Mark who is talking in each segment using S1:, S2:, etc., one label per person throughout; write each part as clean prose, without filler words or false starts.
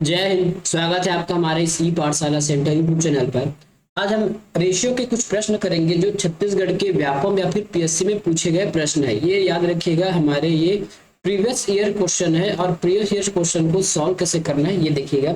S1: जय हिंद। स्वागत है आपका हमारे इस ई पाठशाला सेंटर यूट्यूब चैनल पर। आज हम रेशियो के कुछ प्रश्न करेंगे जो छत्तीसगढ़ के व्यापम या फिर पीएससी में पूछे गए प्रश्न है। ये याद रखिएगा, हमारे ये प्रीवियस ईयर क्वेश्चन है और प्रीवियस ईयर क्वेश्चन को सॉल्व कैसे करना है ये देखिएगा।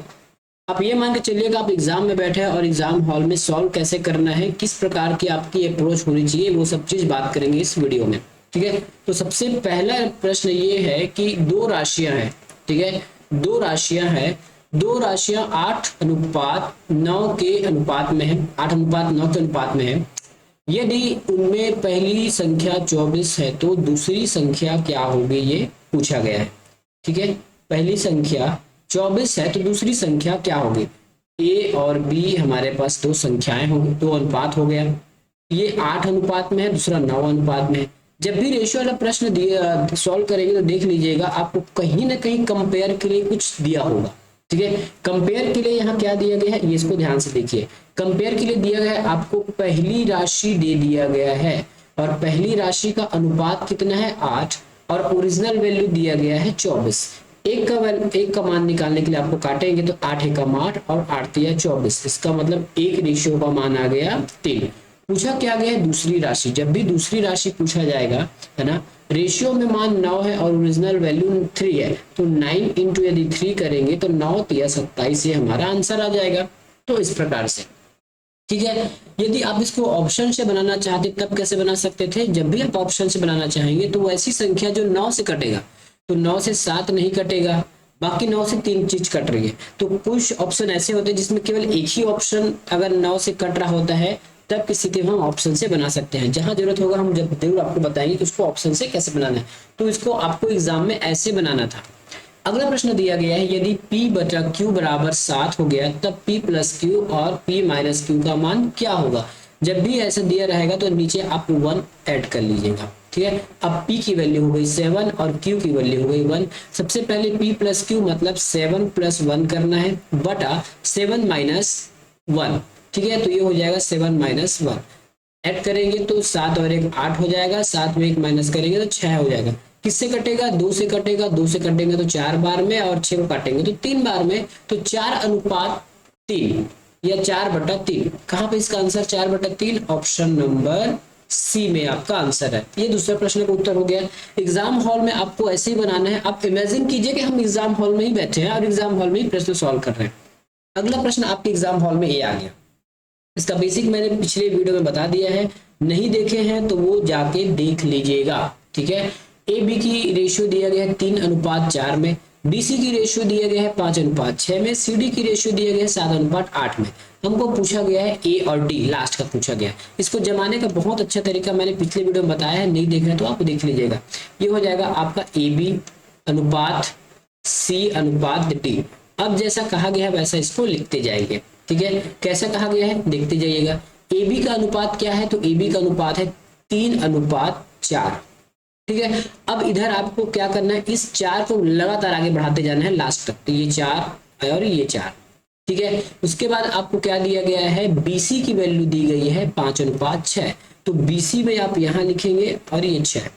S1: आप ये मान के चलिएगा आप एग्जाम में बैठे हैं और एग्जाम हॉल में सॉल्व कैसे करना है, किस प्रकार की आपकी अप्रोच होनी चाहिए, वो सब चीज बात करेंगे इस वीडियो में। ठीक है, तो सबसे पहला प्रश्न ये है कि दो राशियां हैं। ठीक है, दो राशियां हैं, दो राशियां 8:9 के अनुपात में है, 8:9 के अनुपात में है। यदि उनमें पहली संख्या 24 है तो दूसरी संख्या क्या होगी, ये पूछा गया है। ठीक है, पहली संख्या 24 है तो दूसरी संख्या क्या होगी। ए और बी हमारे पास दो संख्याएं होंगी, दो अनुपात हो गया। ये 8 अनुपात में है, दूसरा 9 अनुपात में है। जब भी रेशियो वाला प्रश्न दिया सॉल्व करेंगे तो देख लीजिएगा आपको कहीं ना कहीं कंपेयर के लिए कुछ दिया होगा। ठीक है, कंपेयर के लिए यहाँ क्या दिया गया है, ये इसको ध्यान से देखिए। कंपेयर के लिए दिया गया है, आपको पहली राशि दे दिया गया है और पहली राशि का अनुपात कितना है 8 और ओरिजिनल वैल्यू दिया गया है 24। एक का मान निकालने के लिए आपको काटेंगे तो 8 एकम 8 और 8 तिया 24, इसका मतलब एक रेशियो का मान आ गया 3। पूछा क्या गया है दूसरी राशि। जब भी दूसरी राशि पूछा जाएगा, है ना, रेशियो में मान 9 है और ओरिजिनल वैल्यू 3 है, तो 9 इंटू यदि 3 करेंगे तो 9 तिया 27 ये हमारा आंसर आ जाएगा। तो इस प्रकार से। ठीक है, यदि आप इसको ऑप्शन से बनाना चाहते तब कैसे बना सकते थे। जब भी आप ऑप्शन से बनाना चाहेंगे तो वैसी संख्या जो 9 से कटेगा, तो 9 से 7 नहीं कटेगा, बाकी 9 से 3 चीज कट रही है। तो कुछ ऑप्शन ऐसे होते हैं जिसमें केवल एक ही ऑप्शन अगर 9 से कट रहा होता है, तब किसी के हम ऑप्शन से बना सकते हैं। जहां जरूरत होगा हम जब जरूर आपको बताएंगे कि उसको ऑप्शन से कैसे बनाना है। तो इसको आपको एग्जाम में ऐसे बनाना था। अगला प्रश्न दिया गया है, यदि p बटा q बराबर 7 हो गया तब p प्लस क्यू और p माइनस क्यू का मान क्या होगा। जब भी ऐसा दिया रहेगा तो नीचे आप 1 ऐड कर लीजिएगा। ठीक है, अब p की वैल्यू हो गई 7 और q की वैल्यू हो गई 1। सबसे पहले p प्लस क्यू मतलब 7 प्लस 1 करना है बटा 7 माइनस 1। ठीक है, तो ये हो जाएगा 7 माइनस 1। ऐड करेंगे तो 7 और 1 8 हो जाएगा, 7 में 1 माइनस करेंगे तो 6 हो जाएगा। किससे कटेगा, 2 से कटेगा, 2 से कटेंगे तो 4 बार में और 6 को काटेंगे तो 3 बार में, तो 4:3 या 4/3। कहां पे इसका आंसर 4/3, ऑप्शन नंबर सी में आपका आंसर है। ये दूसरे प्रश्न का उत्तर हो गया। एग्जाम हॉल में आपको ऐसे ही बनाना है। आप इमेजिन कीजिए कि हम एग्जाम हॉल में ही बैठे हैं और एग्जाम हॉल में ही प्रश्न सॉल्व कर रहे हैं। अगला प्रश्न आपके एग्जाम हॉल में ये आ गया। इसका बेसिक मैंने पिछले वीडियो में बता दिया है, नहीं देखे हैं तो वो जाके देख लीजिएगा। ठीक है, ए बी की रेशियो दिया गया है 3:4 में, BC की रेशियो दिया गया है 5:6 में, CD की रेशियो दिया गया है 7:8 में। हमको पूछा गया है ए और डी, लास्ट का पूछा गया है। इसको जमाने का बहुत अच्छा तरीका मैंने पिछले वीडियो में बताया है, नहीं देख रहे तो आप देख लीजिएगा। ये हो जाएगा आपका AB अनुपात C अनुपात D। अब जैसा कहा गया है वैसा इसको लिखते जाएंगे। ठीक है, कैसा कहा गया है देखते जाइएगा। AB का अनुपात क्या है, तो AB का अनुपात है 3:4। ठीक है, अब इधर आपको क्या करना है, इस 4 को लगातार आगे बढ़ाते जाना है लास्ट तक। तो ये 4 और ये 4। ठीक है, उसके बाद आपको क्या दिया गया है, BC की वैल्यू दी गई है 5:6। तो BC में आप यहाँ लिखेंगे और ये 6।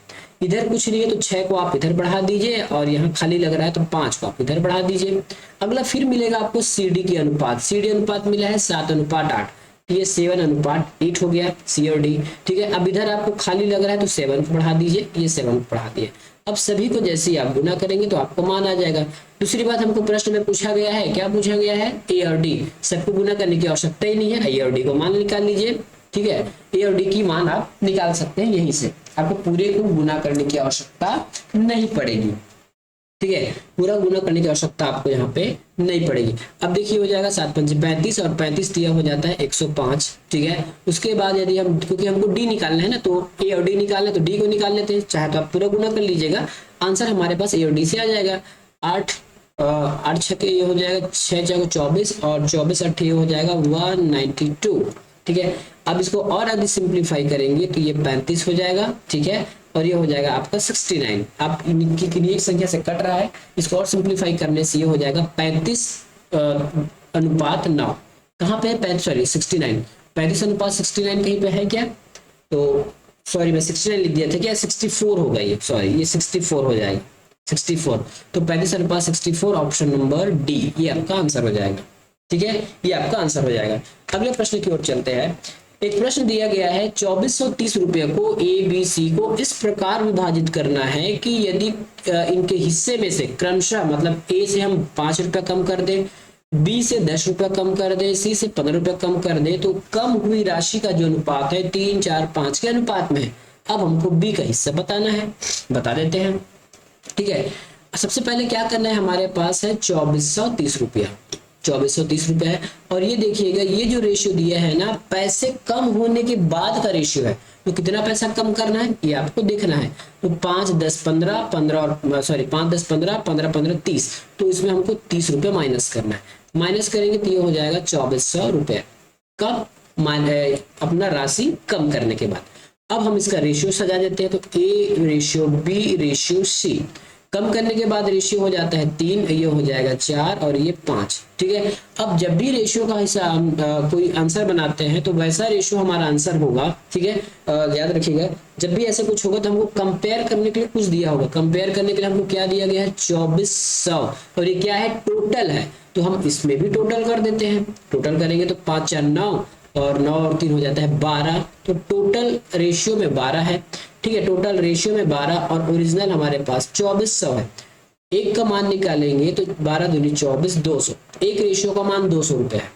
S1: इधर कुछ नहीं है तो 6 को आप इधर बढ़ा दीजिए और यहाँ खाली लग रहा है तो 5 को आप इधर बढ़ा दीजिए। अगला फिर मिलेगा आपको CD की अनुपात। CD अनुपात मिला है 7:8, ये 7:8 हो गया C और D। ठीक है, अब इधर आपको खाली लग रहा है तो 7 को बढ़ा दीजिए, ये 7 को बढ़ा दिए। अब सभी को जैसे ही आप गुना करेंगे तो आपको मान आ जाएगा। दूसरी बात हमको प्रश्न में पूछा गया है, क्या पूछा गया है, A और D। सबको गुना करने की आवश्यकता ही नहीं है, A और D को मान निकाल लीजिए। ठीक है, A और D की मान आप निकाल सकते हैं यहीं से, आपको पूरे को गुना करने की आवश्यकता नहीं पड़ेगी। ठीक है, पूरा गुना करने की आवश्यकता आपको यहाँ पे नहीं पड़ेगी। अब देखिए हो जाएगा 7×5 35 और 35 दिया हो जाता है 105। ठीक है, उसके बाद यदि हम, क्योंकि हमको डी निकालना है ना, तो ए और डी निकालना है तो डी को निकाल लेते हैं। चाहे तो आप पूरा गुना कर लीजिएगा, आंसर हमारे पास ए और डी से आ जाएगा। 8 6 ये हो जाएगा 6 4 24 और 24 8 ये हो जाएगा 192। ठीक है, अब इसको और अधिक सिंप्लीफाई करेंगे तो ये 35 हो जाएगा। ठीक है, और ये हो जाएगा आपका 69। आप किन्हीं एक संख्या से कट रहा है, इसको और सिंप्लीफाई करने से ये हो जाएगा 35:9। कहाँ पे है, 69। 35:69 कहीं पे है क्या, तो सॉरी मैं 69 लिख दिया था क्या, 64 होगा ये, सॉरी ये 64 हो जाएगा। 64, तो 35:64 ऑप्शन नंबर डी ये आपका आंसर हो जाएगा। ठीक है, ये आपका आंसर हो जाएगा। अगले प्रश्न की ओर चलते हैं। एक प्रश्न दिया गया है 2430 रुपये को ए बी सी को इस प्रकार विभाजित करना है कि यदि इनके हिस्से में से क्रमशः मतलब ए से हम 5 रुपया कम कर दें, बी से 10 रुपया कम कर दे, सी से 15 रुपया कम कर दे, तो कम हुई राशि का जो अनुपात है 3, 4, 5 के अनुपात में है। अब हमको बी का हिस्सा बताना है, बता देते हैं। ठीक है, सबसे पहले क्या करना है, हमारे पास है 2430 रुपया, 2430 रुपया है। और ये देखिएगा ये जो रेशियो दिया है ना, पैसे कम होने के बाद का रेशियो है, तो कितना पैसा कम करना है ये आपको देखना है। तो 5, 10, 15, 15 और सॉरी 5, 10, 15, 15, 15, 30, तो इसमें हमको 30 रुपये माइनस करना है। माइनस करेंगे तो ये हो जाएगा 2400 रुपये, कब अपना राशि कम करने के बाद। अब हम इसका रेशियो सजा देते हैं, तो A ratio B ratio C, कम करने के बाद रेशियो हो जाता है 3, ये हो जाएगा 4 और ये 5। ठीक है, अब जब भी रेशियो का हिस्सा कोई आंसर बनाते हैं तो वैसा रेशियो हमारा आंसर होगा। ठीक है, याद रखिएगा जब भी ऐसे कुछ होगा तो हमको कंपेयर करने के लिए कुछ दिया होगा। कंपेयर करने के लिए हमको क्या दिया गया है 2400, और ये क्या है टोटल है, तो हम इसमें भी टोटल कर देते हैं। टोटल करेंगे तो 5, 4, 9 और 9 और 3 हो जाता है 12, तो टोटल रेशियो में 12 है। ठीक है, टोटल रेशियो में 12 और ओरिजिनल हमारे पास 2400 है। एक का मान निकालेंगे तो 12 दूनी 24, 200। एक रेशियो का मान 200 रुपये है,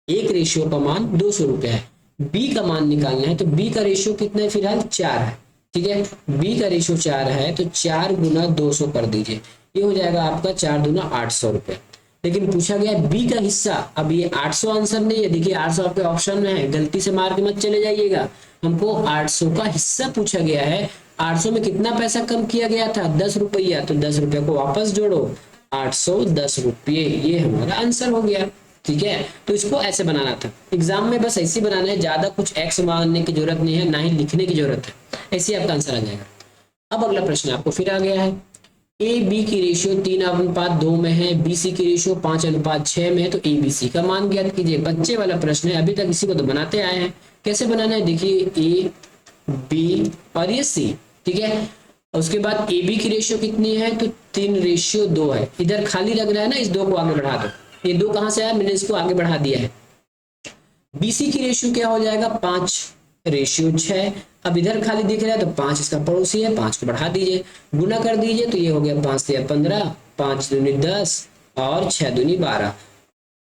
S1: एक रेशियो का मान 200 रुपये है। बी का मान निकालना है, तो बी का रेशियो कितना है, फिलहाल 4 है। ठीक है, बी का रेशियो 4 है, तो 4 गुना 200 कर दीजिए, ये हो जाएगा आपका 4 दूना 800 रुपये। लेकिन पूछा गया है बी का हिस्सा, अब ये 800 आंसर नहीं है, देखिए 800 आपके ऑप्शन में है, गलती से मार के मत चले जाइएगा। हमको 800 का हिस्सा पूछा गया है। 800 में कितना पैसा कम किया गया था, 10 रुपया, तो 10 रुपये को वापस जोड़ो, 810 रुपये, ये हमारा आंसर हो गया। ठीक है, तो इसको ऐसे बनाना था, एग्जाम में बस ऐसे बनाना है, ज्यादा कुछ एक्स मानने की जरूरत नहीं है, ना ही लिखने की जरूरत है, ऐसे आपका आंसर आ जाएगा। अब अगला प्रश्न आपको फिर आ गया है, ए बी की रेशियो 3:2 में है, बी सी की रेशियो 5:6 में है, तो ए बी सी का मान ज्ञात कीजिए। बच्चे वाला प्रश्न है, अभी तक इसी को तो बनाते आए हैं। कैसे बनाना है, देखिए ए बी और ये सी। ठीक है, उसके बाद ए बी की रेशियो कितनी है, तो 3:2 है। इधर खाली लग रहा है ना, इस 2 को आगे बढ़ा दो, ये 2 कहां से आया, मैंने इसको आगे बढ़ा दिया है। बी सी की रेशियो क्या हो जाएगा, 5:6। अब इधर खाली दिख रहा है तो 5 इसका पड़ोसी है, 5 को बढ़ा दीजिए, गुना कर दीजिए, तो ये हो गया 5 से 15, 5 दूनी 10 और 6 दूनी 12।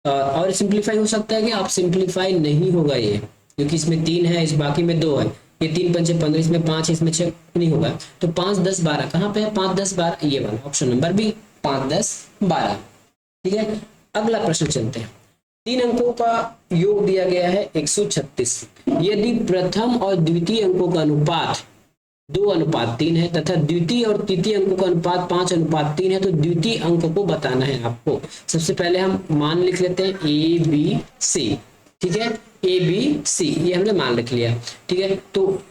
S1: और सिंप्लीफाई हो सकता है कि आप सिंप्लीफाई नहीं होगा ये, क्योंकि इसमें 3 है, इस बाकी में 2 है, ये 3 5 15, इसमें 5 है, इसमें 6 नहीं होगा, तो 5 10 12 कहाँ पे है, 5 10 12, ये वाला ऑप्शन नंबर बी 5 10 12। ठीक है, अगला प्रश्न चलते हैं। 3 अंकों का योग दिया गया है 136। यदि प्रथम और द्वितीय अंकों का अनुपात 2:3 है तथा द्वितीय और तृतीय अंकों का अनुपात 5:3 है, तो द्वितीय अंक को बताना है आपको। सबसे पहले हम मान लिख लेते हैं ए बी सी। ठीक है, ए बी सी ये हमने मान लिख लिया। ठीक है, तो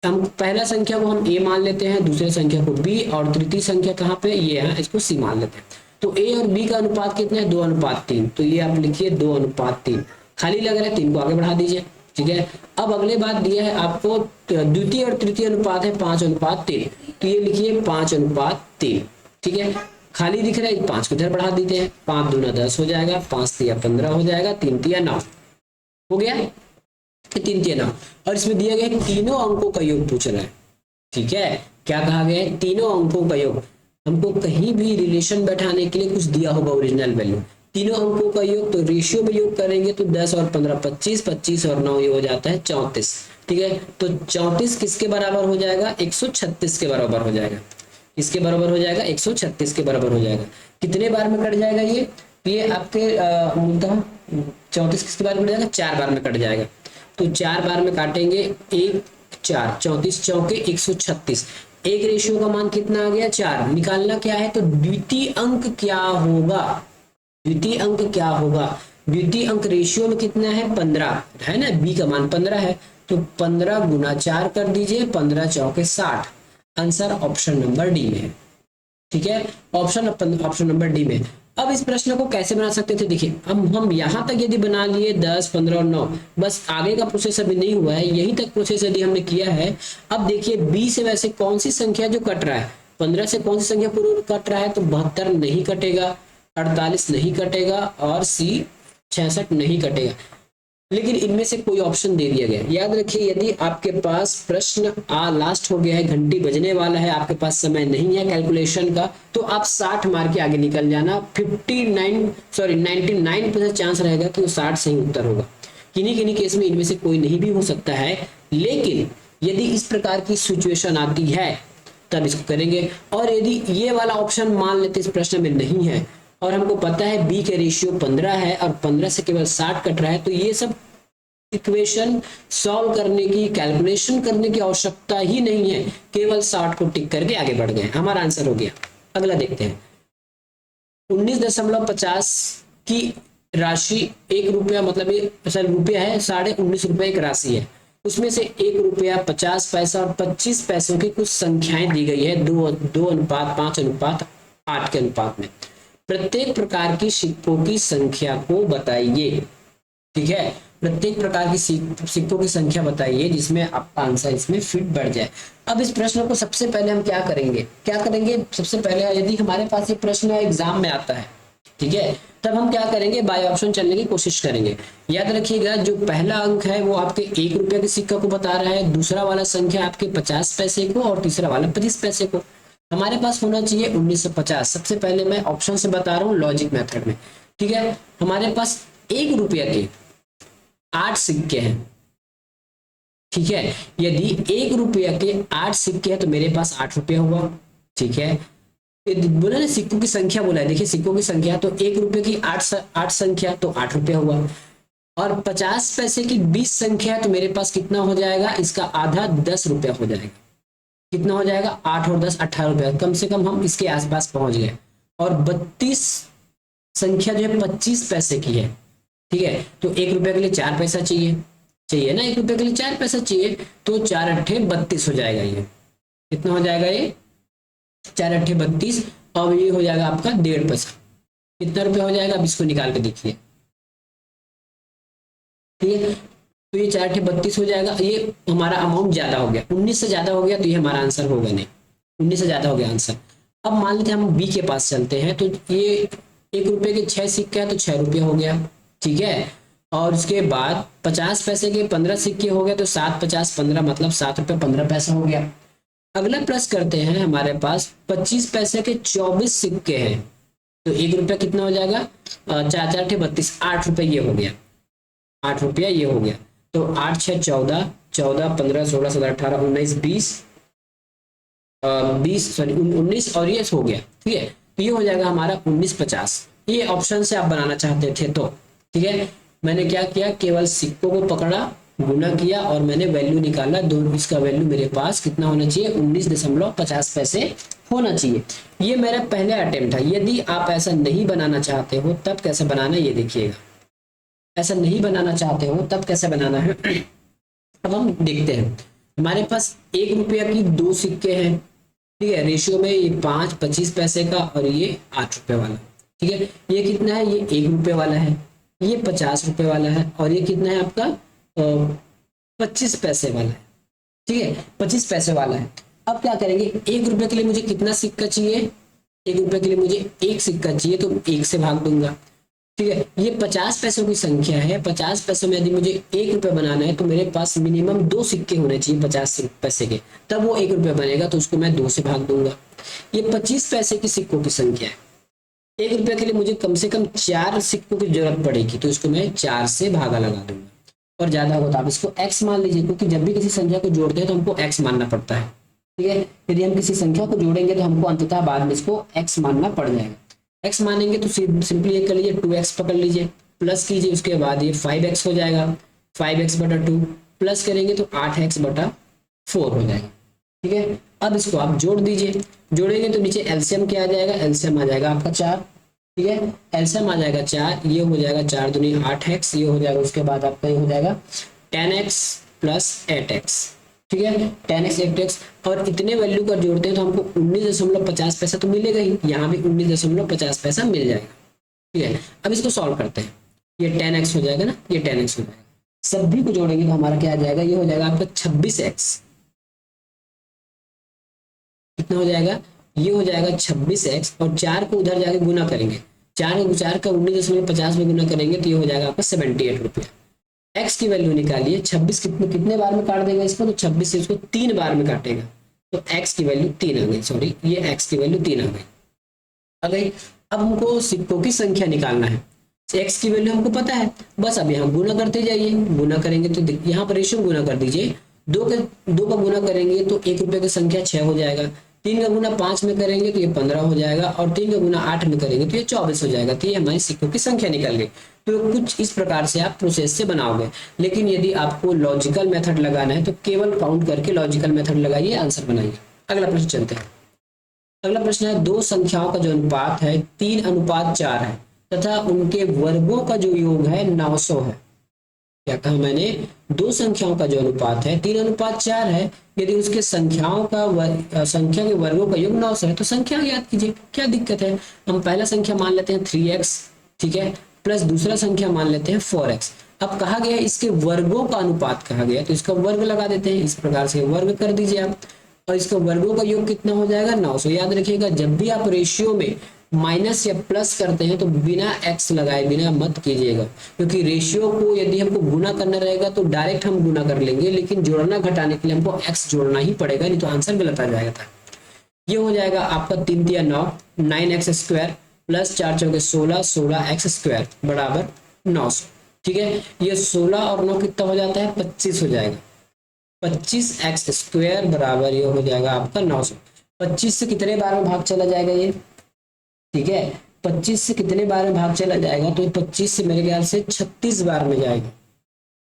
S1: हम पहला संख्या को हम ए मान लेते हैं, दूसरे संख्या को बी, और तृतीय संख्या कहाँ पे ये है, इसको सी मान लेते हैं। तो ए और बी का अनुपात कितना है, 2:3, तो ये आप लिखिए 2:3। खाली लग रहा है, 3 को आगे बढ़ा दीजिए। ठीक है, अब अगले बात दिया है आपको द्वितीय और तृतीय अनुपात है 5:3, तो ये लिखिए 5:3। ठीक है, खाली दिख रहा है, 5 को इधर बढ़ा देते हैं, 5 दूना 10 हो जाएगा, 5 तिया 15 हो जाएगा, 3 तिया 9 हो गया, 3 तिया 9। और इसमें दिया गया है तीनों अंकों का योग पूछ रहा है। ठीक है, क्या कहा गया है, तीनों अंकों का योग। हमको कहीं भी रिलेशन बैठाने के लिए कुछ दिया होगा ओरिजिनल वैल्यू, तीनों अंकों का योग, तो रेशियो में योग करेंगे तो 10 और 15 25, 25 और 9 ये हो जाता है 34। ठीक है, तो 34 किसके बराबर हो जाएगा, 136 के बराबर हो जाएगा। इसके बराबर हो जाएगा 136 के बराबर हो जाएगा। कितने बार में कट जाएगा ये आपके 34 किसके बार में कट जाएगा, 4 बार में कट जाएगा। तो 4 बार में काटेंगे, 1 4 34 चौके 136। एक रेशियो का मान कितना आ गया, 4। निकालना क्या है, तो द्वितीय अंक क्या होगा, द्वितीय अंक क्या होगा। द्वितीय अंक रेशियो में कितना है, 15 है ना, बी का मान 15 है, तो 15 गुना 4 कर दीजिए, 15 चौके 60। आंसर ऑप्शन नंबर डी में है। ठीक है, ऑप्शन नंबर डी में। अब इस प्रश्न को कैसे बना सकते थे, देखिए हम यहाँ तक यदि बना लिए 10 15 और 9, बस आगे का प्रोसेस अभी नहीं हुआ है, यही तक प्रोसेस यदि हमने किया है। अब देखिए बी से वैसे कौन सी संख्या जो कट रहा है, 15 से कौन सी संख्या पूर्व कट रहा है, तो 72 नहीं कटेगा, 48 नहीं कटेगा और सी 66 नहीं कटेगा। लेकिन इनमें से कोई ऑप्शन दे दिया गया। याद रखिए, यदि आपके पास प्रश्न लास्ट हो गया है, घंटी बजने वाला है, आपके पास समय नहीं है कैलकुलेशन का, तो आप 60 मार के आगे निकल जाना। 99% चांस रहेगा कि वो 60 सही उत्तर होगा। किन्हीं किन्हीं केस में इनमें से कोई नहीं भी हो सकता है, लेकिन यदि इस प्रकार की सिचुएशन आती है तब इसको करेंगे। और यदि ये वाला ऑप्शन मान लेते इस प्रश्न में नहीं है और हमको पता है बी के रेशियो 15 है और 15 से केवल 60 कट रहा है, तो ये सब इक्वेशन सॉल्व करने की, कैलकुलेशन करने की आवश्यकता ही नहीं है, केवल 60 को टिक करके आगे बढ़ गए, हमारा आंसर हो गया। अगला देखते हैं। 19.50 की राशि 1 रुपया, मतलब ये रुपया है, 19.5 रुपए एक राशि है, उसमें से 1 रुपया 50 पैसा और 25 पैसों की कुछ संख्याएं दी गई है 2:5:8 के अनुपात में। प्रत्येक प्रकार की सिक्कों की संख्या को बताइए। ठीक है, प्रत्येक प्रकार की सिक्कों की संख्या बताइए जिसमें आपका आंसर इसमें फिट बैठ जाए। अब इस प्रश्न को सबसे पहले हम क्या करेंगे, सबसे पहले यदि हमारे पास ये प्रश्न एग्जाम में आता है, ठीक है, तब हम क्या करेंगे, बाय ऑप्शन चलने की कोशिश करेंगे। याद रखिएगा, जो पहला अंक है वो आपके 1 रुपया के सिक्का को बता रहा है, दूसरा वाला संख्या आपके 50 पैसे को और तीसरा वाला 25 पैसे को। हमारे पास होना चाहिए 1950। सबसे पहले मैं ऑप्शन से बता रहा हूँ, लॉजिक मेथड में। ठीक है, हमारे पास 1 रुपया के 8 सिक्के हैं। ठीक है, यदि 1 रुपया के 8 सिक्के हैं तो मेरे पास 8 रुपया हुआ। ठीक है, बोला ना सिक्कों की संख्या बोला है, देखिए सिक्कों की संख्या, तो 1 रुपये की 8 संख्या तो 8 रुपया हुआ, और 50 पैसे की 20 संख्या है तो मेरे पास कितना हो जाएगा, इसका आधा 10 रुपया हो जाएगा। कितना हो जाएगा, 8 और 10 18 रुपया, कम से कम हम इसके आसपास पहुंच गए। और 32 संख्या जो है 25 पैसे की है। ठीक है, तो 1 रुपये के लिए 4 पैसा चाहिए ना, 1 रुपये के लिए 4 पैसा चाहिए, तो 4 अट्ठे 32 हो जाएगा। ये कितना हो जाएगा, ये 4 अट्ठे 32, और ये हो जाएगा आपका 1.5 पैसा। कितना रुपया हो जाएगा, अब इसको निकाल के देखिए। ठीक है, तो ये 4 अट्ठे 32 हो जाएगा। ये हमारा अमाउंट ज्यादा हो गया, 19 से ज्यादा हो गया, तो ये हमारा आंसर होगा नहीं, 19 से ज्यादा हो गया आंसर। अब मान लेते हैं हम बी के पास चलते हैं, तो ये 1 रुपये के 6 सिक्के हैं तो 6 रुपया हो गया। ठीक है, और उसके बाद 50 पैसे के 15 सिक्के हो गए, तो 7 50 15 मतलब 7 रुपये 15 पैसा हो गया। अगला प्लस करते हैं, हमारे पास 25 पैसे के 24 सिक्के हैं, तो 1 रुपया कितना हो जाएगा, 4 4 अट्ठे 32, 8 रुपये ये हो गया, 8 रुपया ये हो गया। तो 8 6 14, 14 15 16 17 18 19 19 और ये हो गया। ठीक है, तो ये हो जाएगा हमारा 1950। ये ऑप्शन से आप बनाना चाहते थे तो ठीक है, मैंने क्या किया, केवल सिक्कों को पकड़ा, गुना किया और मैंने वैल्यू निकाला। दोनों इसका वैल्यू मेरे पास कितना होना चाहिए, 19.50 पैसे होना चाहिए। ये मेरा पहला अटेम्प्ट है। यदि आप ऐसा नहीं बनाना चाहते हो तब कैसे बनाना, ये देखिएगा। ऐसा नहीं बनाना चाहते हो तब कैसे बनाना है, अब हम देखते हैं। हमारे पास 1 रुपया की 2 सिक्के हैं। ठीक है, रेशियो में ये 5 25 पैसे का और ये 8 रुपये वाला। ठीक है, ये कितना है, ये 1 रुपये वाला है, ये 50 रुपये वाला है, और ये कितना है आपका 25 पैसे वाला है। ठीक है, 25 पैसे वाला है। अब क्या करेंगे, 1 रुपये के लिए मुझे कितना सिक्का चाहिए, 1 रुपये के लिए मुझे 1 सिक्का चाहिए, तो 1 से भाग दूंगा। ठीक है, ये 50 पैसों की संख्या है, 50 पैसों में यदि मुझे 1 रुपया बनाना है तो मेरे पास मिनिमम 2 सिक्के होने चाहिए 50 पैसे के, तब वो 1 रुपया बनेगा, तो उसको मैं 2 से भाग दूंगा। ये 25 पैसे की सिक्कों की संख्या है, 1 रुपये के लिए मुझे कम से कम 4 सिक्कों की जरूरत पड़ेगी, तो इसको मैं 4 से भागा लगा दूंगा। और ज्यादा होता आप इसको x मान लीजिए, क्योंकि जब भी किसी संख्या को जोड़ते हैं तो हमको x मानना पड़ता है। ठीक है, यदि हम किसी संख्या को जोड़ेंगे तो हमको अंततः बाद में इसको x मानना पड़ जाएगा। x मानेंगे तो सिंपली ये कर लीजिए, 2x पकड़ लीजिए, प्लस कीजिए, उसके बाद ये 5x हो जाएगा, 5x बटा 2, प्लस करेंगे तो 8x बटा 4 हो जाएगा। ठीक है, अब इसको आप जोड़ दीजिए, जोड़ेंगे तो नीचे एलसीएम क्या आ जाएगा, एलसीएम आ जाएगा आपका 4। ठीक है, एलसीएम आ जाएगा 4, ये हो जाएगा 4 दूनी 8x, ये हो जाएगा, उसके बाद आपका ये हो जाएगा 10x प्लस 8x। ठीक है, 10x 8x, और इतने वैल्यू का जोड़ते हैं तो हमको 19.50 पैसा तो मिलेगा ही, यहाँ भी 19.50 पैसा मिल जाएगा। ठीक है, अब इसको सॉल्व करते हैं, ये 10x हो जाएगा ना, ये 10x हो जाएगा, सभी को जोड़ेंगे तो हमारा क्या आ जाएगा, ये हो जाएगा आपका 26x। कितना हो जाएगा, ये हो जाएगा 26x और 4 को उधर जाके गुना करेंगे, 4 का 19.50 में गुना करेंगे तो ये हो जाएगा आपका 78 रुपया। x की वैल्यू निकालिए, 26 कितने बार में काट देगा इसको, तो 26 से इसको 3 बार में काटेगा तो x की वैल्यू 3 आ गई, सॉरी ये x की वैल्यू 3 आ गई। अब हमको सिक्कों की संख्या निकालना है, x की वैल्यू हमको पता है, बस अब यहाँ गुना करते जाइए, गुना करेंगे तो यहाँ पर रेशियो गुना कर दीजिए, 2 का गुना करेंगे तो 1 रुपये की संख्या 6 हो जाएगा, 3 का गुना 5 में करेंगे तो ये 15 हो जाएगा और 3 का गुना 8 में करेंगे तो ये 24 हो जाएगा। तो ये हमारी सिक्कों की संख्या निकल गई। तो कुछ इस प्रकार से आप प्रोसेस से बनाओगे, लेकिन यदि आपको लॉजिकल मेथड लगाना है तो केवल काउंट करके लॉजिकल मेथड लगाइए, आंसर बनाइए। अगला प्रश्न चलते हैं। अगला प्रश्न है, दो संख्याओं का जो अनुपात है 3:4 है तथा उनके वर्गों का जो योग है 900 है। क्या कहा मैंने, दो संख्याओं का जो अनुपात है 3:4 है, यदि उसके संख्या के वर्गों का योग 900 है तो संख्या याद कीजिए, क्या दिक्कत है। हम पहला संख्या मान लेते हैं 3x, ठीक है, प्लस दूसरा संख्या मान लेते हैं 4x। अब कहा गया इसके वर्गों का अनुपात कहा गया तो इसका वर्ग लगा देते हैं, इस प्रकार से वर्ग कर दीजिए आप, और इसका वर्गों का योग कितना हो जाएगा 900। याद रखिएगा जब भी आप रेशियो में माइनस या प्लस करते हैं तो बिना x लगाए बिना मत कीजिएगा, क्योंकि रेशियो को यदि हमको गुना करना रहेगा तो डायरेक्ट हम गुना कर लेंगे, लेकिन जोड़ना घटाने के लिए हमको x जोड़ना ही पड़ेगा, नहीं तो आंसर गलत आ जाएगा था। ये हो जाएगा आपका 3 तिया 9, 9x² प्लस 4 चौके 16, 16x² बराबर 900। ठीक है, ये 16 और 9 कितना हो जाता है 25 हो जाएगा, 25x² बराबर ये हो जाएगा आपका 900। 25 से कितने बार में भाग चला जाएगा ये, ठीक है, 25 से कितने बार में भाग चला जाएगा, तो 25 से मेरे ख्याल से 36 बार में जाएगा,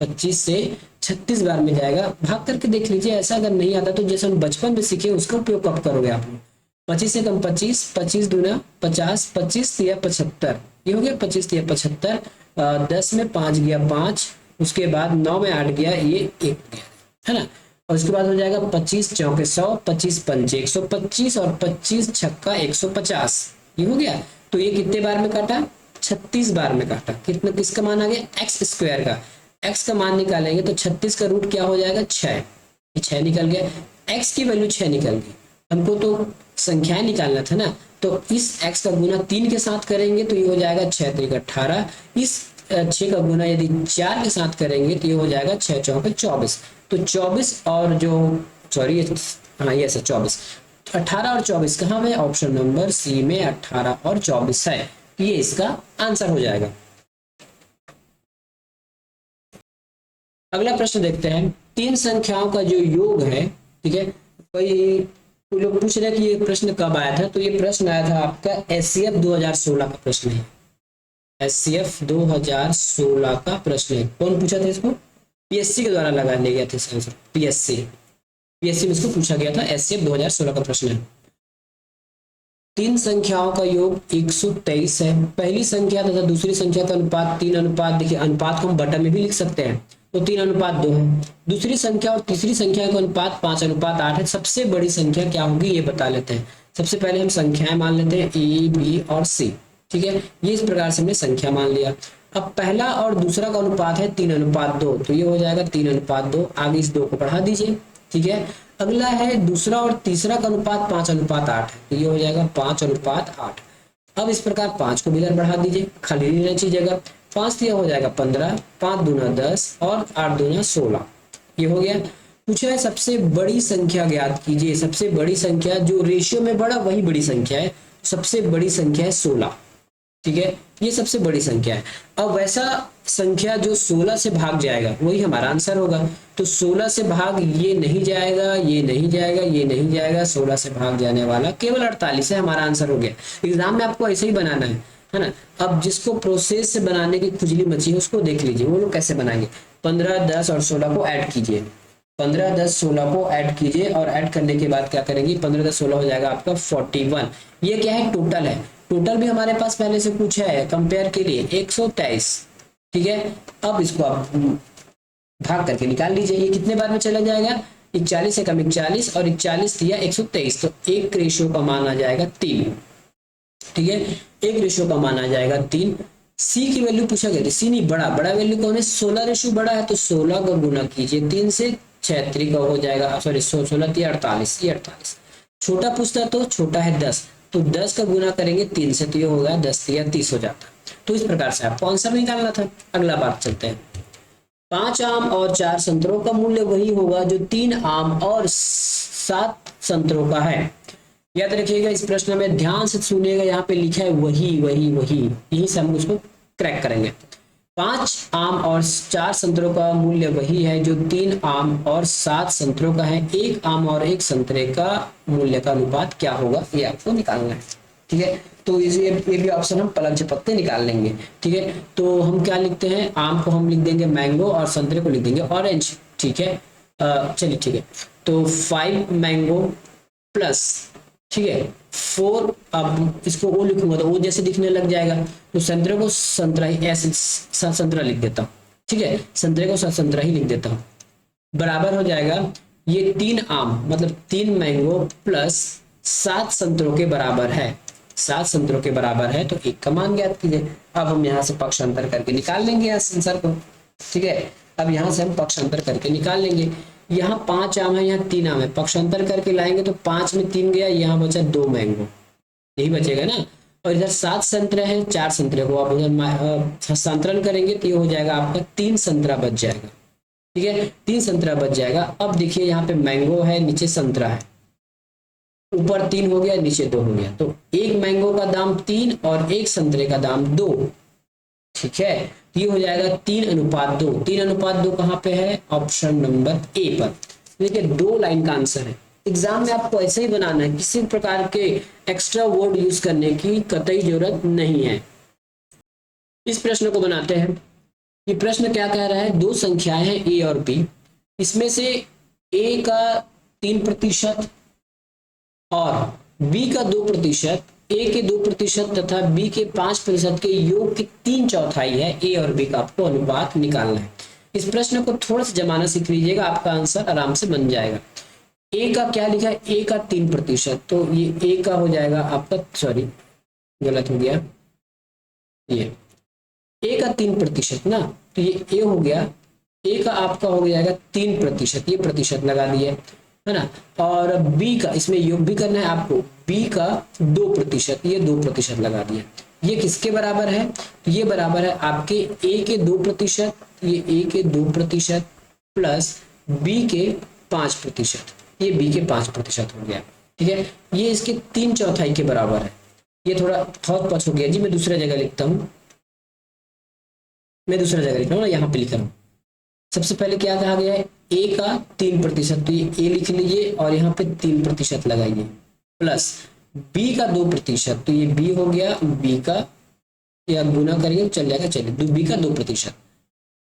S1: 25 से 36 बार में जाएगा। भाग करके देख लीजिए, ऐसा अगर नहीं आता तो जैसे हम बचपन में सीखे उसका उपयोग कब करोगे आप लोग। 25 से कम 25, 25 दूना 50, 25 तिया 75, ये हो गया 25 तिया 75, 10 में 5 गया 5, उसके बाद 9 में 8 गया, ये 1 गया, है ना। और उसके बाद हो जाएगा 25 चौके 100, 25 पंचे 125 और 25 छक्का 150, ये हो गया। तो ये कितने बार में काटा 36 बार में काटा। कितना, किसका मान आ गया x² का, x का मान निकालेंगे तो 36 का रूट क्या हो जाएगा 6, ये 6 निकल गया, x की वैल्यू 6 निकल गई। हमको तो संख्याएं निकालना था ना, तो इस x का गुना 3 के साथ करेंगे तो ये हो जाएगा 6 3 18, इस 6 का गुना यदि 4 के साथ करेंगे तो ये हो जाएगा 6 चौके 24, तो 24 और जो सॉरी हाँ ये 24, 18 और 24 कहाँ है, ऑप्शन नंबर सी में 18 और 24 है, ये इसका आंसर हो जाएगा। अगला प्रश्न देखते हैं, तीन संख्याओं का जो योग है, ठीक है, कोई लोग पूछ रहे हैं कि ये प्रश्न कब आया था, तो ये प्रश्न आया था आपका SCF 2016 का प्रश्न है, SCF 2016 का प्रश्न है। कौन पूछा था इसको, PSC के द्वारा लगा लिया गया था इसका आंसर, PSC में इसको पूछा गया था, SCF 2016 का प्रश्न है। तीन संख्याओं का योग 123 है, पहली संख्या तथा दूसरी संख्या का अनुपात 3:, देखिए अनुपात को हम बटन में भी लिख सकते हैं, तो 3:2 है। दूसरी संख्या और तीसरी संख्या का अनुपात 5:8 है। सबसे बड़ी संख्या क्या होगी ये बता लेते हैं। सबसे पहले हम संख्याएं मान लेते हैं A, B और C, ठीक है, ये इस प्रकार से हमने संख्या मान लिया। अब पहला और दूसरा का अनुपात है 3:2, तो ये हो जाएगा 3:2, आगे इस 2 को बढ़ा दीजिए, ठीक है। अगला है दूसरा और तीसरा का अनुपात 5:8 है, तो ये हो जाएगा 5:8। अब इस प्रकार 5 को भी बढ़ा दीजिए, खाली नहीं रहना चाहिए जगह, 5 दिया हो जाएगा 15, 5 दूना 10 और 8 दूना 16, ये हो गया। पूछा है सबसे बड़ी संख्या ज्ञात कीजिए, सबसे बड़ी संख्या जो रेशियो में बड़ा वही बड़ी संख्या है, सबसे बड़ी संख्या है 16, ठीक है, ये सबसे बड़ी संख्या है। अब वैसा संख्या जो 16 से भाग जाएगा वही हमारा आंसर होगा, तो 16 से भाग ये नहीं जाएगा, ये नहीं जाएगा, ये नहीं जाएगा, 16 से भाग जाने वाला केवल 48 है, हमारा आंसर हो गया। एग्जाम में आपको ऐसे ही बनाना है ना। अब जिसको प्रोसेस से बनाने की खुजली मची है उसको देख लीजिए, वो लोग कैसे बनाएंगे। 15, 10 और 16 को ऐड कीजिए, 15, 10, 16 को ऐड कीजिए और ऐड करने के बाद क्या करेंगे, 15, 10, 16 हो जाएगा आपका 41। ये क्या है, टोटल है, टोटल भी हमारे पास पहले से पूछा है कंपेयर के लिए 123, ठीक है। अब इसको आप भाग करके निकाल लीजिए, ये कितने बार में चला जाएगा, 41 से कम 41 और 41 दिया 123, तो एक रेशियो का मान आ जाएगा 3, ठीक है, एक रेशियो का मान आ जाएगा 3। सी की वैल्यू पूछा गया था, सी नहीं बड़ा वैल्यू कौन है, 16 रेशियो बड़ा है, तो 16 का गुना कीजिए 3 से, 6 3 का हो जाएगा, सॉरी 16 3 48, ये 48, छोटा पूछता तो छोटा है 10, तो 10 का गुना करेंगे 3 से तो ये होगा 10 या 30 हो जाता। तो इस प्रकार से आपको आंसर निकालना था। अगला बात चलते हैं। 5 आम और 4 संतरों का मूल्य वही होगा जो 3 आम और 7 संतरों का है। याद रखिएगा, इस प्रश्न में ध्यान से सुनिएगा, यहाँ पे लिखा है वही वही वही, यही से हम उसको क्रैक करेंगे। 5 आम और 4 संतरों का मूल्य वही है जो 3 आम और 7 संतरों का है। 1 आम और 1 संतरे का मूल्य का अनुपात क्या होगा, ये आपको निकालना है। ठीक है, तो ये भी ऑप्शन हम पलक झपकते निकाल लेंगे। ठीक है, तो हम क्या लिखते हैं, आम को हम लिख देंगे मैंगो और संतरे को लिख देंगे ऑरेंज। ठीक है, चलिए ठीक है, तो 5 मैंगो प्लस, ठीक है 4, अब इसको ओ लिखूंगा तो ओ जैसे दिखने लग जाएगा, तो संतरे को संतरा ही ऐसे संतरा लिख देता हूँ। ठीक है, संतरे को संतरा ही लिख देता हूँ, बराबर हो जाएगा ये 3 आम मतलब 3 मैंगो प्लस 7 संतरों के बराबर है। 7 संतरों के बराबर है तो 1 का मान ज्ञात कीजिए। अब हम यहाँ से पक्षांतर करके निकाल लेंगे यहाँ आंसर को। ठीक है, अब यहाँ से हम पक्षांतर करके निकाल लेंगे। यहाँ 5 आम है, यहाँ 3 आम है, पक्षांतर करके लाएंगे तो 5 में 3 गया, यहाँ बचा 2 मैंगो, यही बचेगा ना। और इधर 7 संतरे हैं, 4 संतरे को आप उधर हस्तांतरण करेंगे तो ये हो जाएगा आपका 3 संतरा बच जाएगा। ठीक है, 3 संतरा बच जाएगा। अब देखिए यहाँ पे मैंगो है, नीचे संतरा है, ऊपर 3 हो गया, नीचे 2 हो गया, तो 1 मैंगो का दाम 3 और 1 संतरे का दाम 2। ठीक है, ये हो जाएगा 3:2। 3:2 कहाँ पे है, ऑप्शन नंबर ए पर। देखिए 2 लाइन का आंसर है। एग्जाम में आपको ऐसे ही बनाना है, किसी प्रकार के एक्स्ट्रा वर्ड यूज करने की कतई जरूरत नहीं है। इस प्रश्न को बनाते हैं। ये प्रश्न क्या कह रहा है, 2 संख्याएं हैं ए और बी, इसमें से ए का 3% और बी का 2%, ए के 2% तथा बी के 5% के योग की 3/4 है। ए और बी का आपको अनुपात निकालना है। इस प्रश्न को थोड़ा सा जमाना सीख लीजिएगा, आपका आंसर आराम से बन जाएगा। ए का क्या लिखा है, ए का 3%, तो ये ए का हो जाएगा आपका, सॉरी गलत हो गया, ये ए का 3% ना, तो ये ए हो गया, ए का आपका हो जाएगा 3%, ये प्रतिशत लगा दिए है ना। और बी का, इसमें योग भी करना है आपको, बी का 2%, ये 2% लगा दिया। ये किसके बराबर है, ये बराबर है आपके ए के 2%, ये ए के 2% प्लस बी के 5%, ये बी के 5% हो गया। ठीक है, ये इसके 3/4 के बराबर है। ये थोड़ा बहुत पछ हो गया जी, मैं दूसरा जगह लिखता हूँ, मैं दूसरा जगह लिख रहा हूँ ना, यहाँ पे लिख रहा हूँ। सबसे पहले क्या कहा गया है, ए का 3%, तो ये ए लिख लीजिए और यहाँ पे 3% लगाइए, प्लस बी का 2%, तो ये बी हो गया, बी का या गुना करिए चल जाएगा, चलिए बी का 2%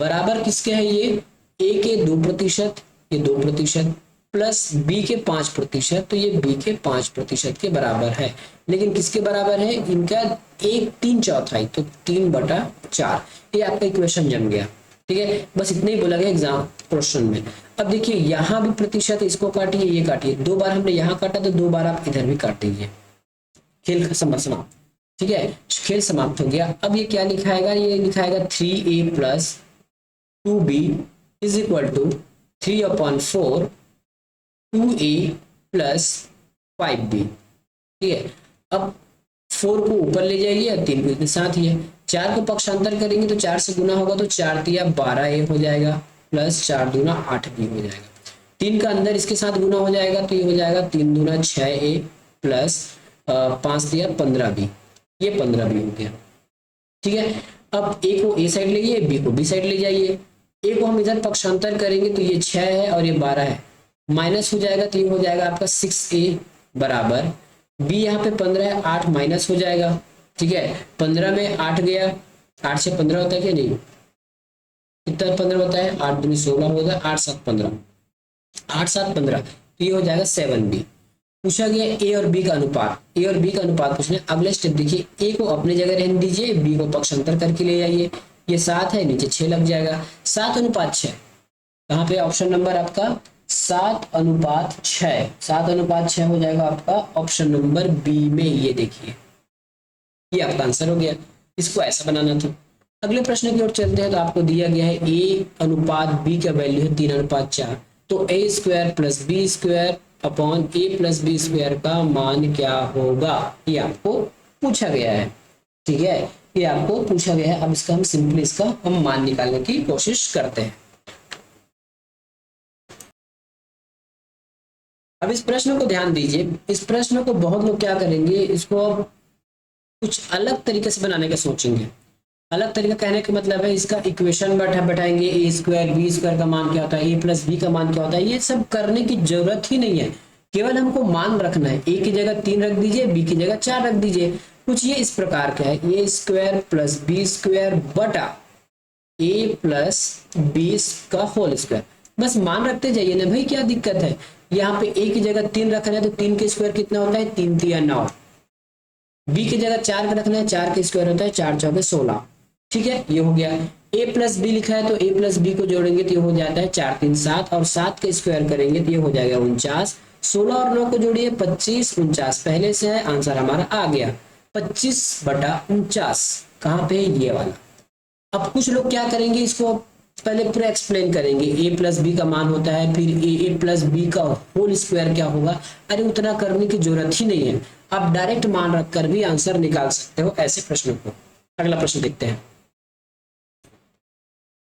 S1: बराबर किसके है, ये ए के 2%, ये 2% प्लस बी के 5%, तो ये बी के 5% के बराबर है। लेकिन किसके बराबर है, इनका 1/3, तो 3/4, ये आपका इक्वेशन जम गया। ठीक है, बस इतना ही बोला गया एग्जाम क्वेश्चन में। अब देखिए यहाँ भी प्रतिशत, इसको काटिए, ये काटिए, 2 बार हमने यहाँ काटा तो 2 बार आप इधर भी काट दीजिए, खेल समाप्त। ठीक है, खेल समाप्त हो गया। अब ये क्या लिखाएगा, ये लिखाएगा 3a + 2b = 3/4 2a + 5b। ठीक है, अब 4 को ऊपर ले जाइए और 3 को इसके साथ ही है। 4 को पक्षांतर करेंगे तो 4 से गुना होगा, तो 4 × 12a हो जाएगा, प्लस 4 × 8b हो जाएगा। 3 का अंदर इसके साथ गुना हो जाएगा, तो ये हो जाएगा 3 × 6a प्लस 5 × 15b, ये 15b हो गया। ठीक है, अब ए को ए साइड ले जाइए, बी को बी साइड ले जाइए। ए को हम इधर पक्षांतर करेंगे तो ये 6 है और ये 12 है, माइनस हो जाएगा, तो ये हो जाएगा आपका 6a बराबर, बी यहाँ पे 15 है, 8 माइनस हो जाएगा। ठीक है, 15 में 8 गया, 8 से 15 होता है क्या, नहीं कितना 15 होता है, 8 दूनी 16 होता है, 8 7 15, 8 7 15, तो ये हो जाएगा 7b। पूछा गया ए और बी का अनुपात, ए और बी का अनुपात पूछना है। अगले स्टेप देखिए, ए को अपने जगह रहने दीजिए, बी को पक्षांतर करके ले जाइए, ये 7 है, नीचे 6 लग जाएगा, 7:6, कहाँ पे ऑप्शन नंबर आपका 7:6, 7:6 हो जाएगा आपका ऑप्शन नंबर बी में। ये देखिए, ये आपका आंसर हो गया। इसको ऐसा बनाना था। अगले प्रश्न की ओर चलते हैं, तो आपको दिया गया है a अनुपात b का वैल्यू है 3:4, तो a² + b² अपॉन ए प्लस बी स्क्वायर का मान क्या होगा, ये आपको पूछा गया है। ठीक है, ये आपको पूछा गया है। अब इसका हम सिंपली इसका हम मान निकालने की कोशिश करते हैं। अब इस प्रश्न को ध्यान दीजिए। इस प्रश्न को बहुत लोग क्या करेंगे, इसको अब कुछ अलग तरीके से बनाने का सोचेंगे। अलग तरीका कहने का मतलब है इसका इक्वेशन बैठाएंगे, ए स्क्वायर बी स्क्वायर का मान क्या होता है, ए प्लस बी का मान क्या होता है। ये सब करने की जरूरत ही नहीं है, केवल हमको मान रखना है। ए की जगह 3 रख दीजिए, बी की जगह 4 रख दीजिए। कुछ ये इस प्रकार का है, ए स्क्वायर प्लस बी स्क्वायर बटा ए प्लस बी का होल स्क्वायर। बस मान रखते जाइए ना भाई, क्या दिक्कत है। यहाँ पे ए की जगह 3 रख रहे हैं तो 3 के स्क्वायर कितना होता है, 3 3 9। बी की जगह 4 का रखना है, 4 के स्क्वायर होता है 4 4 16। ठीक है, ये हो गया। a प्लस बी लिखा है तो a प्लस बी को जोड़ेंगे तो ये हो जाता है 4 3 7, और 7 के स्क्वायर करेंगे तो ये हो जाएगा 49। 16 और 9 को जोड़िए 25 49 पहले से है, आंसर हमारा आ गया 25/49। कहाँ पे, ये वाला। अब कुछ लोग क्या करेंगे, इसको पहले पूरा एक्सप्लेन करेंगे। a प्लस बी का मान होता है, फिर a प्लस बी का होल स्क्वायर क्या होगा। अरे उतना करने की जरूरत ही नहीं है, आप डायरेक्ट मान रखकर भी आंसर निकाल सकते हो ऐसे प्रश्नों को। अगला प्रश्न देखते हैं।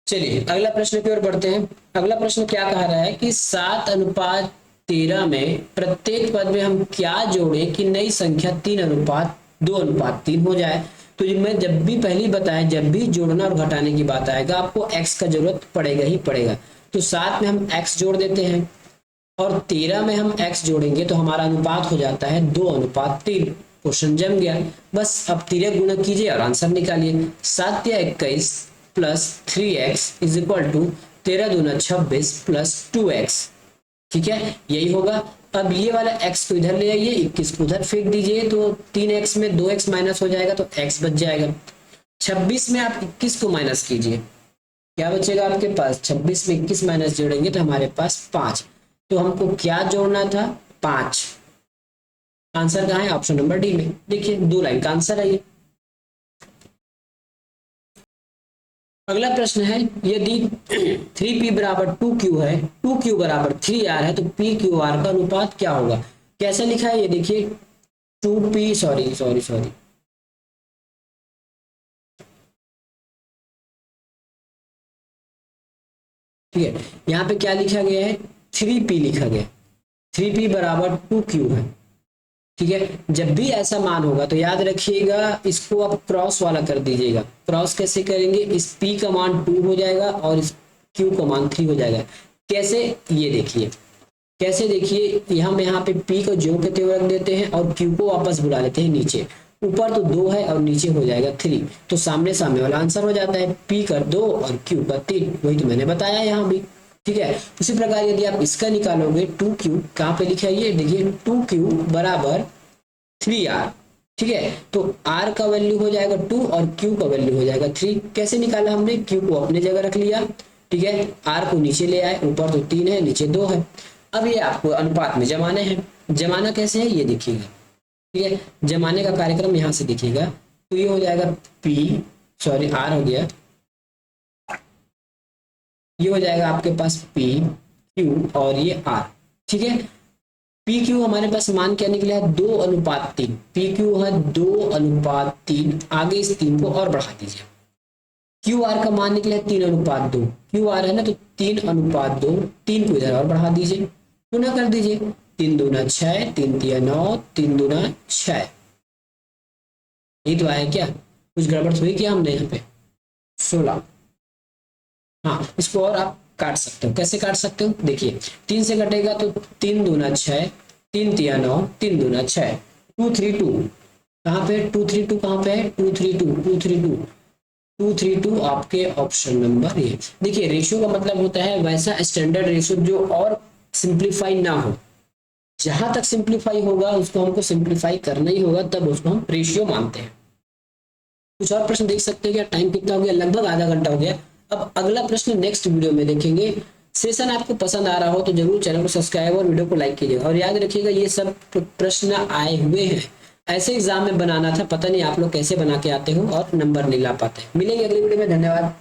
S1: चलिए अगला प्रश्न की ओर बढ़ते हैं। अगला प्रश्न क्या कह रहा है कि 7:13 में प्रत्येक पद में हम क्या जोड़े कि नई संख्या 3:2:3 हो जाए। तो मैं जब भी पहली बताया, जब भी जोड़ना और घटाने की बात आएगा आपको x का जरूरत पड़ेगा ही पड़ेगा। तो 7 में हम x जोड़ देते हैं और 13 में हम x जोड़ेंगे तो हमारा अनुपात हो जाता है 2:3। क्वेश्चन जम गया। बस अब 3 गुणा कीजिए और आंसर निकालिए। 7 या 21 plus 3x is equal to 13 दूना 26 प्लस 2x। ठीक है, यही होगा। अब ये वाला x को इधर ले आइए, 21 को उधर फेंक दीजिए तो 3x में 2x माइनस हो जाएगा तो x बच जाएगा। 26 में आप 21 को माइनस कीजिए, क्या बचेगा आपके पास, 26 में 21 माइनस जोड़ेंगे तो हमारे पास 5। तो हमको क्या जोड़ना था, 5। आंसर कहाँ है, ऑप्शन नंबर डी में। देखिए 2 लाइन का आंसर है ये। अगला प्रश्न है, यदि 3p बराबर 2q है, 2q बराबर 3r है तो pqr का अनुपात क्या होगा। कैसे लिखा है ये देखिए, 2p सॉरी ठीक है, यहाँ पे क्या लिखा गया है, 3p लिखा गया। 3p बराबर 2q है। ठीक है, जब भी ऐसा मान होगा तो याद रखिएगा इसको आप क्रॉस वाला कर दीजिएगा। क्रॉस कैसे करेंगे, इस p का मान 2 हो जाएगा और इस q का मान 3 हो जाएगा। कैसे, ये देखिए कैसे, देखिए हम यहाँ पे p को ज्यों के त्यों रख देते हैं और q को वापस बुला लेते हैं नीचे। ऊपर तो 2 है और नीचे हो जाएगा 3, तो सामने सामने वाला आंसर हो जाता है, p का 2 और q का 3। वही तो मैंने बताया यहाँ भी। ठीक है, उसी प्रकार यदि आप इसका निकालोगे 2q, कहाँ पे लिखा है ये देखिए, 2q बराबर 3r। ठीक है, तो r का वैल्यू हो जाएगा 2 और q का वैल्यू हो जाएगा 3। कैसे निकाला हमने, q को अपने जगह रख लिया, ठीक है, r को नीचे ले आए, ऊपर तो 3 है नीचे 2 है। अब ये आपको अनुपात में जमाने हैं। जमाना कैसे है ये देखिएगा। ठीक है, जमाने का कार्यक्रम यहाँ से देखिएगा, तो ये हो जाएगा r हो गया, ये हो जाएगा आपके पास p q और ये r। ठीक है, पी क्यू हमारे पास मान क्या निकला है, 2:3। पी क्यू है 2:3। आगे इस 3 को और बढ़ा दीजिए। क्यू आर का मान निकला है 3:2। क्यू आर है ना, तो 3:2। 3 को इधर और बढ़ा दीजिए, गुना कर दीजिए। 3 दूना 6, 3 तिया 9, 3 दूना 6। ये तो आया क्या, कुछ गड़बड़ हुई क्या हमने यहाँ पे, 16। हाँ, इसको और आप काट सकते हो। कैसे काट सकते हो, देखिए 3 से कटेगा तो 3 दूना 6, 3 तिया 9, 3 दूना 6, 232। कहाँ पे 232, कहाँ पे है 232 आपके ऑप्शन नंबर ए। देखिए रेशियो का मतलब होता है वैसा स्टैंडर्ड रेशियो जो और सिंप्लीफाई ना हो। जहां तक सिंप्लीफाई होगा उसको हमको सिंप्लीफाई करना ही होगा, तब उसको हम रेशियो मानते हैं। कुछ और प्रश्न देख सकते हैं क्या, टाइम कितना हो गया, लगभग आधा घंटा हो गया। अब अगला प्रश्न नेक्स्ट वीडियो में देखेंगे। सेशन आपको पसंद आ रहा हो तो जरूर चैनल को सब्सक्राइब और वीडियो को लाइक कीजिएगा। और याद रखिएगा ये सब प्रश्न आए हुए हैं, ऐसे एग्जाम में बनाना था, पता नहीं आप लोग कैसे बना के आते हो और नंबर नहीं ला पाते। मिलेंगे अगली वीडियो में, धन्यवाद।